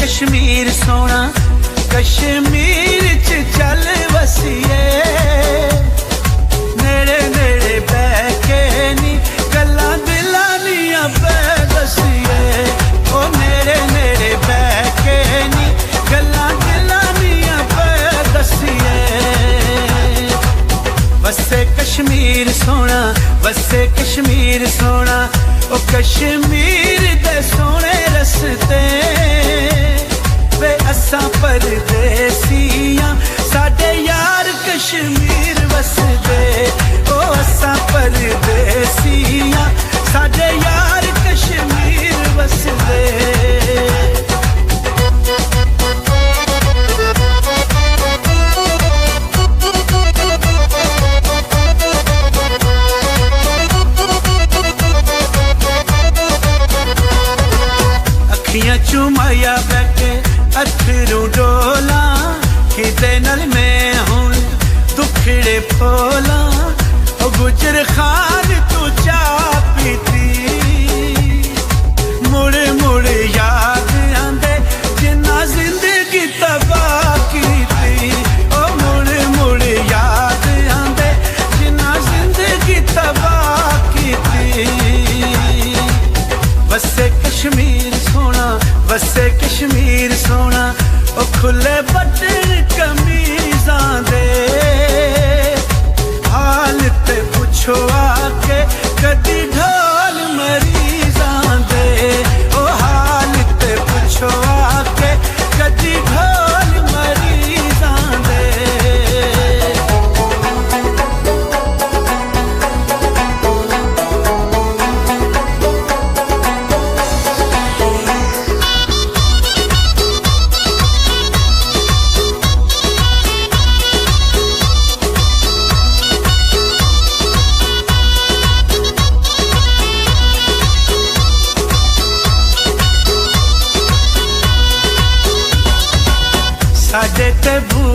कश्मीर सोना, कश्मीर च चल वसीए, नेड़े नेड़े बह के नी गल्लां दिलां दियां पै दसीए, ओ नेड़े नेड़े बह के नी गल्लां दिलां दियां पै दसीए। वसे कश्मीर सोना, वसे कश्मीर सोना, ओ कश्मीर दे सोने रस्ते वे असां परदेसियां, साडे यार कश्मीर वसदे, ओ असां परदेसियां, साडे यार कश्मीर वसदे। अखियां चुमाया बैठे अथरू डोला, किदे नल मैं हुण दुखड़े फोला, ओ गुजर खान तू चा पीती, मुड़ मुड़ याद आंदे जिन्ना जिंदगी तबाह कीती, ओ मुड़ मुड़ याद आंदे जिन्ना जिंदगी तबाह कीती। वसे कश्मीर सोना, वसे कश्मीर सोना, ओ खुले बटन कमीज़ां दे, हाल ते पुछो आके कदी ढोल मरीज़ां दे, ओ हाल ते पुछो आके कदी ढोल मरीज़ां दे। साडे ते बुए